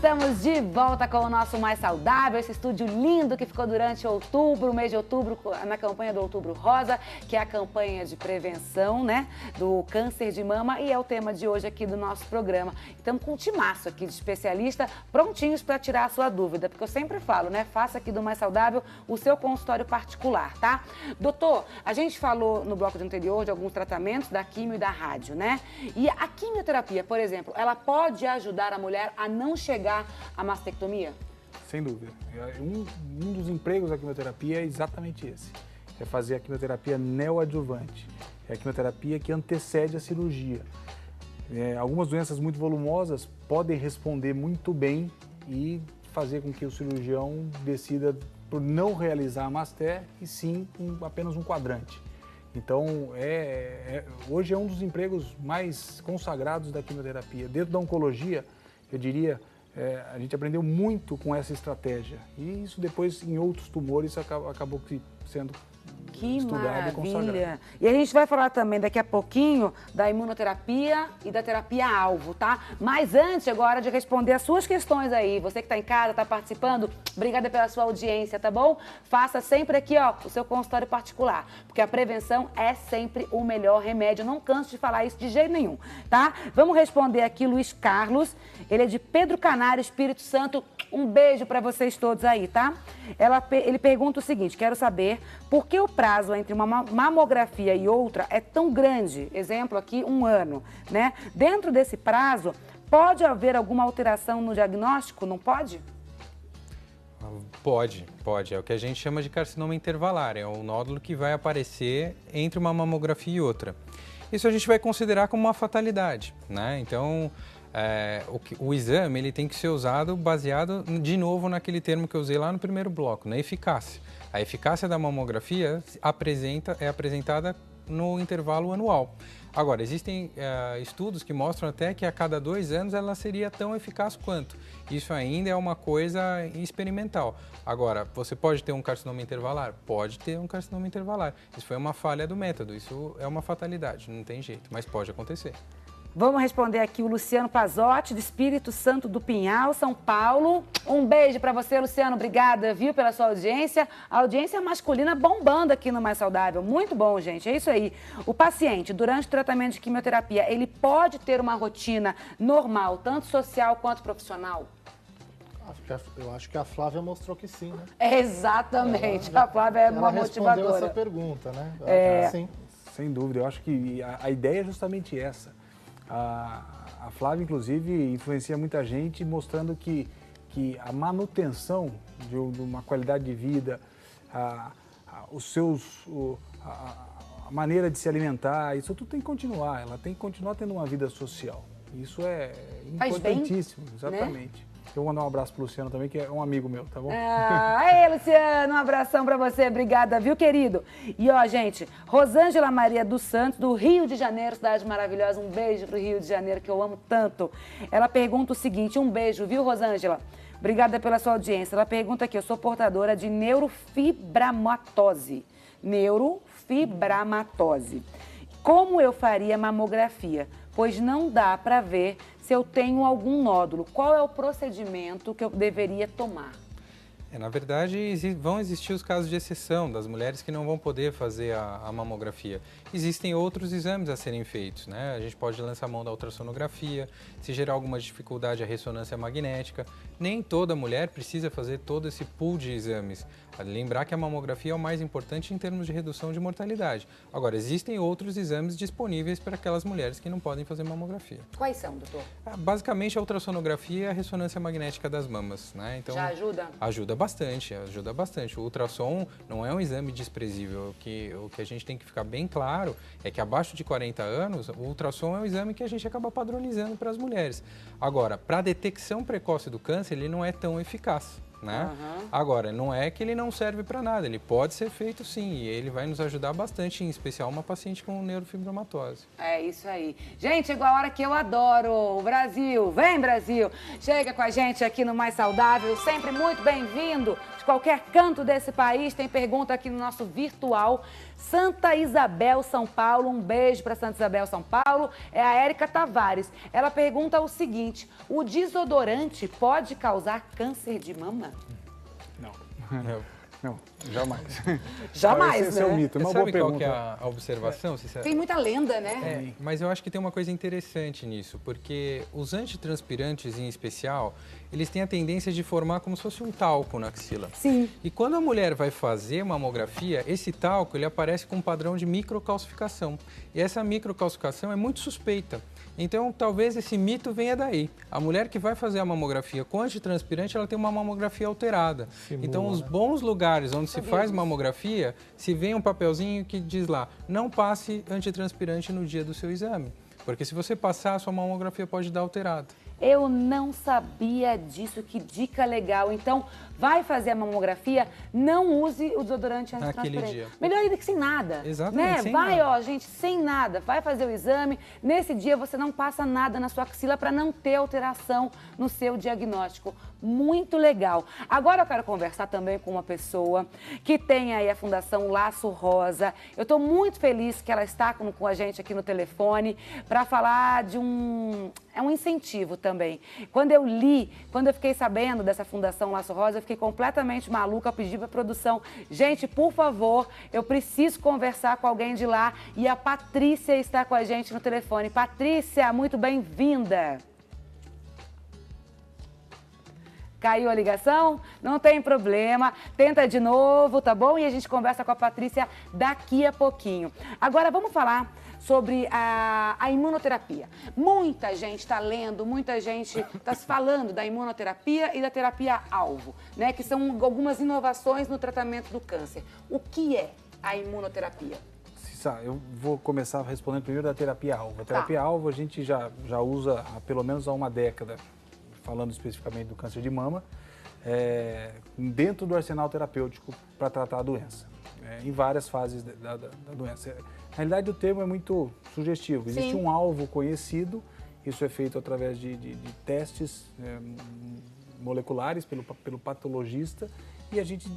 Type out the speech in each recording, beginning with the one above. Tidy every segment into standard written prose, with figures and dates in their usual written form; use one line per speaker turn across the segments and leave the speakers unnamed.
Estamos de volta com o nosso Mais Saudável, esse estúdio lindo que ficou durante outubro, o mês de outubro, na campanha do Outubro Rosa, que é a campanha de prevenção, né, do câncer de mama, e é o tema de hoje aqui do nosso programa. Estamos com um timaço aqui de especialista, prontinhos para tirar a sua dúvida, porque eu sempre falo, né, faça aqui do Mais Saudável o seu consultório particular, tá? Doutor, a gente falou no bloco anterior de alguns tratamentos da quimio e da rádio, né? E a quimioterapia, por exemplo, ela pode ajudar a mulher a não chegar à mastectomia?
Sem dúvida. Um dos empregos da quimioterapia é exatamente esse. É fazer a quimioterapia neoadjuvante. É a quimioterapia que antecede a cirurgia. Algumas doenças muito volumosas podem responder muito bem e fazer com que o cirurgião decida por não realizar a masté e sim apenas um quadrante. Então, hoje é um dos empregos mais consagrados da quimioterapia. Dentro da oncologia, eu diria, a gente aprendeu muito com essa estratégia. E isso depois, em outros tumores, acabou sendo estudado e consagrado.
E a gente vai falar também daqui a pouquinho da imunoterapia e da terapia-alvo, tá? Mas antes, agora, de responder as suas questões aí, você que está em casa, está participando, obrigada pela sua audiência, tá bom? Faça sempre aqui, ó, o seu consultório particular, porque a prevenção é sempre o melhor remédio. Eu não canso de falar isso de jeito nenhum, tá? Vamos responder aqui Luiz Carlos, ele é de Pedro Canário, Espírito Santo. Um beijo para vocês todos aí, tá? Ele pergunta o seguinte, quero saber por que o prazo entre uma mamografia e outra é tão grande? Exemplo aqui, 1 ano, né? Dentro desse prazo, pode haver alguma alteração no diagnóstico? Não pode?
Pode. É o que a gente chama de carcinoma intervalar. É um nódulo que vai aparecer entre uma mamografia e outra. Isso a gente vai considerar como uma fatalidade, né? Então, o exame ele tem que ser usado baseado, de novo, naquele termo que eu usei lá no primeiro bloco, na eficácia. A eficácia da mamografia é apresentada no intervalo anual. Agora, existem estudos que mostram até que a cada 2 anos ela seria tão eficaz quanto. Isso ainda é uma coisa experimental. Agora, você pode ter um carcinoma intervalar? Pode ter um carcinoma intervalar. Isso foi uma falha do método, isso é uma fatalidade, não tem jeito, mas pode acontecer.
Vamos responder aqui o Luciano Pazotti, do Espírito Santo do Pinhal, São Paulo. Um beijo para você, Luciano. Obrigada, viu, pela sua audiência. A audiência masculina bombando aqui no Mais Saudável. Muito bom, gente. É isso aí. O paciente, durante o tratamento de quimioterapia, ele pode ter uma rotina normal, tanto social quanto profissional?
Eu acho que a Flávia mostrou que sim, né?
Exatamente. A Flávia é uma motivadora.
Ela respondeu essa pergunta, né?
Sim. Sem dúvida. Eu acho que a ideia é justamente essa. A Flávia, inclusive, influencia muita gente mostrando que a manutenção de uma qualidade de vida, a maneira de se alimentar, isso tudo tem que continuar. Ela tem que continuar tendo uma vida social. Isso é importantíssimo,
bem,
exatamente. Né? Eu vou mandar um abraço pro Luciano também, que é um amigo meu, tá bom?
Aí, Luciano, um abração pra você. Obrigada, viu, querido? E, ó, gente, Rosângela Maria dos Santos, do Rio de Janeiro, cidade maravilhosa. Um beijo pro Rio de Janeiro, que eu amo tanto. Ela pergunta o seguinte, um beijo, viu, Rosângela? Obrigada pela sua audiência. Ela pergunta aqui, eu sou portadora de neurofibromatose. Neurofibromatose. Como eu faria mamografia? Pois não dá para ver se eu tenho algum nódulo. Qual é o procedimento que eu deveria tomar?
Na verdade, vão existir os casos de exceção das mulheres que não vão poder fazer a mamografia. Existem outros exames a serem feitos, né? A gente pode lançar mão da ultrassonografia, se gerar alguma dificuldade, a ressonância magnética. Nem toda mulher precisa fazer todo esse pool de exames. Lembrar que a mamografia é o mais importante em termos de redução de mortalidade. Agora, existem outros exames disponíveis para aquelas mulheres que não podem fazer mamografia.
Quais são, doutor?
Basicamente, a ultrassonografia e a ressonância magnética das mamas, né? Então,
já ajuda?
Ajuda bastante. O ultrassom não é um exame desprezível. O que a gente tem que ficar bem claro é que abaixo de 40 anos, o ultrassom é um exame que a gente acaba padronizando para as mulheres. Agora, para a detecção precoce do câncer, ele não é tão eficaz. Né? Agora, não é que ele não serve para nada, ele pode ser feito sim, e ele vai nos ajudar bastante, em especial uma paciente com neurofibromatose.
É isso aí. Gente, chegou a hora que eu adoro, o Brasil. Vem, Brasil! Chega com a gente aqui no Mais Saudável, sempre muito bem-vindo. De qualquer canto desse país, tem pergunta aqui no nosso virtual. Santa Isabel, São Paulo. Um beijo para Santa Isabel, São Paulo. É a Érica Tavares. Ela pergunta o seguinte: o desodorante pode causar câncer de mama?
Não. Não, jamais.
Jamais,
esse é um mito, uma boa
Sabe qual
pergunta.
que é a observação?
Tem muita lenda, né?
Mas eu acho que tem uma coisa interessante nisso, porque os antitranspirantes em especial, eles têm a tendência de formar como se fosse um talco na axila.
Sim.
E quando a mulher vai fazer mamografia, esse talco ele aparece com um padrão de microcalcificação. E essa microcalcificação é muito suspeita. Então, talvez esse mito venha daí. A mulher que vai fazer a mamografia com antitranspirante, ela tem uma mamografia alterada.
Simula,
então, os
né?
bons lugares onde se faz mamografia, se vê um papelzinho que diz lá, não passe antitranspirante no dia do seu exame. Porque se você passar, a sua mamografia pode dar alterada.
Eu não sabia disso, que dica legal. Então, vai fazer a mamografia, não use o desodorante
Naquele
antitransparente.
dia.
Melhor ainda que sem nada.
Exatamente,
Né?
sem
Vai,
nada.
ó, gente, sem nada. Vai fazer o exame. Nesse dia, você não passa nada na sua axila para não ter alteração no seu diagnóstico. Muito legal. Agora eu quero conversar também com uma pessoa que tem aí a Fundação Laço Rosa. Eu estou muito feliz que ela está com a gente aqui no telefone para falar de um incentivo também. Quando eu fiquei sabendo dessa Fundação Laço Rosa, eu fiquei completamente maluca. Eu pedi para a produção, gente, por favor, eu preciso conversar com alguém de lá. E a Patrícia está com a gente no telefone. Patrícia, muito bem-vinda. Caiu a ligação? Não tem problema. Tenta de novo, tá bom? E a gente conversa com a Patrícia daqui a pouquinho. Agora vamos falar sobre a imunoterapia. Muita gente está lendo, muita gente está se falando da imunoterapia e da terapia-alvo, né? Que são algumas inovações no tratamento do câncer. O que é a imunoterapia?
Cissa, eu vou começar respondendo primeiro da terapia-alvo. A terapia-alvo a gente já usa há pelo menos há uma década, falando especificamente do câncer de mama, dentro do arsenal terapêutico para tratar a doença, em várias fases da doença. Na realidade, o termo é muito sugestivo. Existe
Sim.
um alvo conhecido, isso é feito através de testes moleculares pelo patologista, e a gente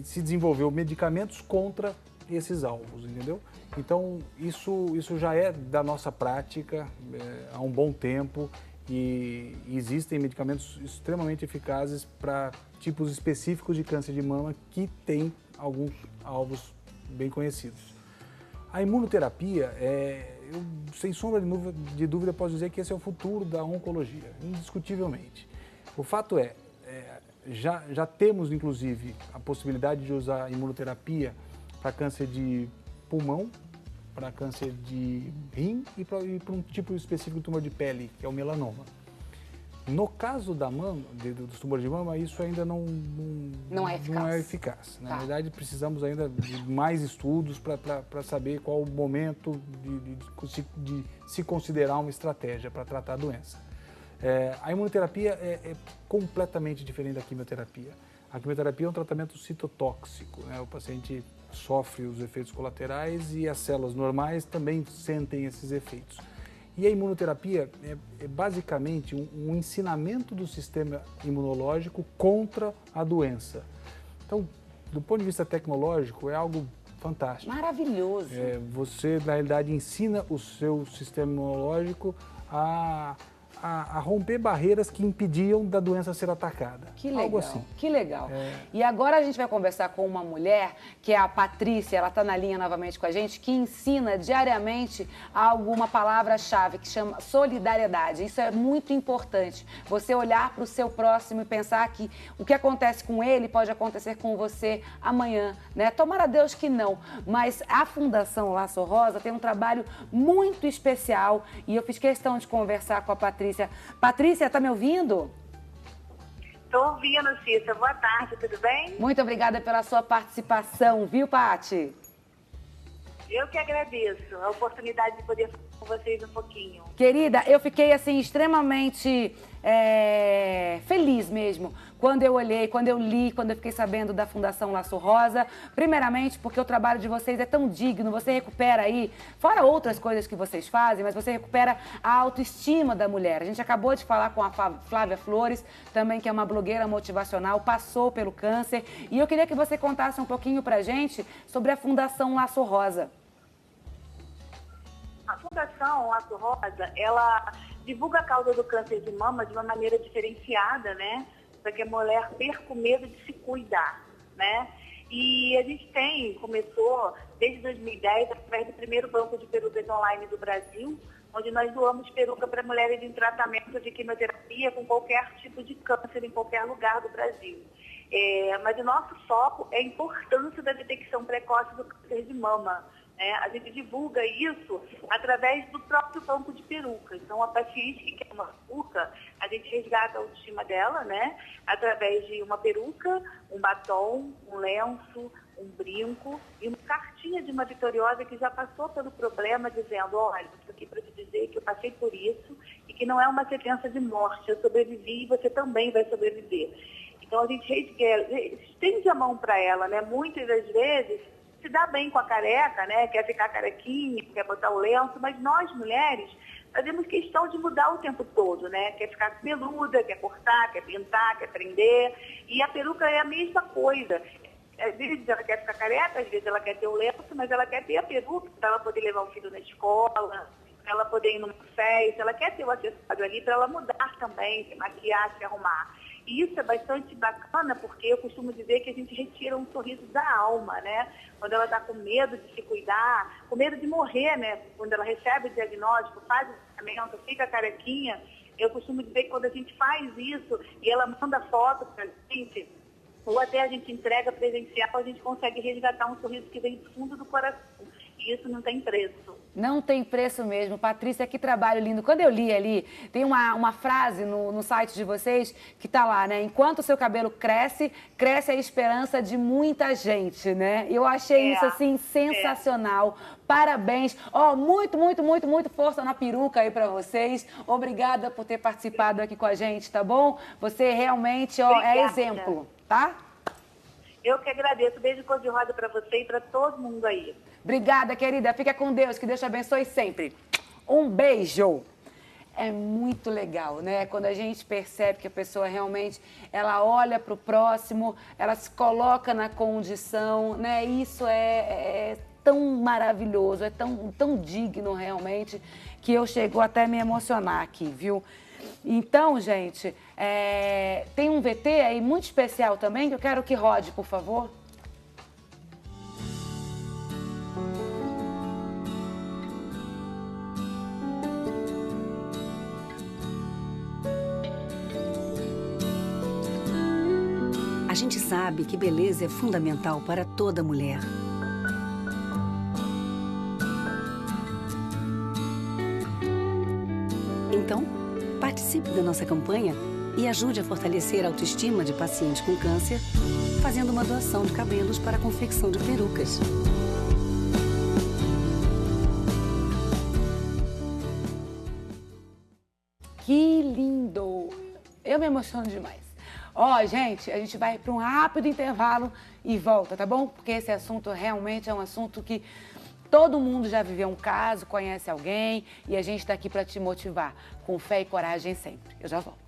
se desenvolveu medicamentos contra esses alvos, entendeu? Então, isso já é da nossa prática há um bom tempo. E existem medicamentos extremamente eficazes para tipos específicos de câncer de mama que têm alguns alvos bem conhecidos. A imunoterapia, eu, sem sombra de dúvida, posso dizer que esse é o futuro da oncologia, indiscutivelmente. O fato já temos, inclusive, a possibilidade de usar a imunoterapia para câncer de pulmão, para câncer de rim e para um tipo específico de tumor de pele, que é o melanoma. No caso da mama, dos tumores de mama, isso ainda não é eficaz. Na verdade, precisamos ainda de mais estudos para saber qual o momento de se considerar uma estratégia para tratar a doença. A imunoterapia é completamente diferente da quimioterapia. A quimioterapia é um tratamento citotóxico, né? O paciente sofre os efeitos colaterais e as células normais também sentem esses efeitos. E a imunoterapia é basicamente um ensinamento do sistema imunológico contra a doença. Então, do ponto de vista tecnológico, é algo fantástico.
Maravilhoso.
Você, na realidade, ensina o seu sistema imunológico a romper barreiras que impediam da doença ser atacada.
Que legal,
algo assim.
Que legal. E agora a gente vai conversar com uma mulher, que é a Patrícia, ela está na linha novamente com a gente, que ensina diariamente alguma palavra-chave que chama solidariedade. Isso é muito importante. Você olhar para o seu próximo e pensar que o que acontece com ele pode acontecer com você amanhã, né? Tomara a Deus que não. Mas a Fundação Laço Rosa tem um trabalho muito especial e eu fiz questão de conversar com a Patrícia. Patrícia, tá me ouvindo?
Estou ouvindo, Cissa. Boa tarde, tudo bem?
Muito obrigada pela sua participação, viu, Pati?
Eu que agradeço a oportunidade de poder falar com vocês um pouquinho.
Querida, eu fiquei, assim, extremamente feliz mesmo quando eu olhei, quando eu li, quando eu fiquei sabendo da Fundação Laço Rosa. Primeiramente porque o trabalho de vocês é tão digno, você recupera aí, fora outras coisas que vocês fazem, mas você recupera a autoestima da mulher. A gente acabou de falar com a Flávia Flores, também que é uma blogueira motivacional, passou pelo câncer, e eu queria que você contasse um pouquinho pra gente sobre a Fundação Laço Rosa.
A Fundação Laço Rosa, ela divulga a causa do câncer de mama de uma maneira diferenciada, né? Para que a mulher perca o medo de se cuidar, né? E a gente começou desde 2010, através do primeiro banco de perucas online do Brasil, onde nós doamos peruca para mulheres em tratamento de quimioterapia com qualquer tipo de câncer em qualquer lugar do Brasil. Mas o nosso foco é a importância da detecção precoce do câncer de mama. A gente divulga isso através do próprio banco de peruca. Então, a paciente que quer uma peruca, a gente resgata a autoestima dela, né? Através de uma peruca, um batom, um lenço, um brinco e uma cartinha de uma vitoriosa que já passou pelo problema, dizendo: olha, estou aqui para te dizer que eu passei por isso e que não é uma sentença de morte, eu sobrevivi e você também vai sobreviver. Então, a gente estende a mão para ela, né? Muitas das vezes se dá bem com a careca, né? Quer ficar carequinha, quer botar o lenço, mas nós, mulheres, fazemos questão de mudar o tempo todo, né? Quer ficar peluda, quer cortar, quer pintar, quer prender. E a peruca é a mesma coisa. Às vezes ela quer ficar careca, às vezes ela quer ter o lenço, mas ela quer ter a peruca para ela poder levar o filho na escola, para ela poder ir numa festa, ela quer ter o acessório ali para ela mudar também, se maquiar, se arrumar. E isso é bastante bacana, porque eu costumo dizer que a gente retira um sorriso da alma, né? Quando ela está com medo de se cuidar, com medo de morrer, né? Quando ela recebe o diagnóstico, faz o tratamento, fica carequinha, eu costumo dizer que quando a gente faz isso e ela manda foto para a gente, ou até a gente entrega presencial, a gente consegue resgatar um sorriso que vem do fundo do coração. E isso não tem preço. Não tem preço mesmo. Patrícia, que trabalho lindo. Quando eu li ali, tem uma frase no site de vocês que tá lá, né? Enquanto o seu cabelo cresce, cresce a esperança de muita gente, né? Eu achei isso, assim, sensacional. Parabéns. Muito força na peruca aí pra vocês. Obrigada por ter participado aqui com a gente, tá bom? Você realmente, é exemplo, tá? Eu que agradeço. Beijo cor-de-rosa pra você e pra todo mundo aí. Obrigada, querida. Fica com Deus. Que Deus te abençoe sempre. Um beijo. É muito legal, né? Quando a gente percebe que a pessoa realmente, ela olha para o próximo, ela se coloca na condição, né? Isso é tão maravilhoso, é tão digno realmente, que eu chego até a me emocionar aqui, viu? Então, gente, tem um VT aí muito especial também, que eu quero que rode, por favor.
A gente sabe que beleza é fundamental para toda mulher. Então, participe da nossa campanha e ajude a fortalecer a autoestima de pacientes com câncer, fazendo uma doação de cabelos para a confecção de perucas.
Que lindo! Eu me emociono demais. Gente, a gente vai para um rápido intervalo e volta, tá bom? Porque esse assunto realmente é um assunto que todo mundo já viveu um caso, conhece alguém, e a gente está aqui para te motivar, com fé e coragem sempre. Eu já volto.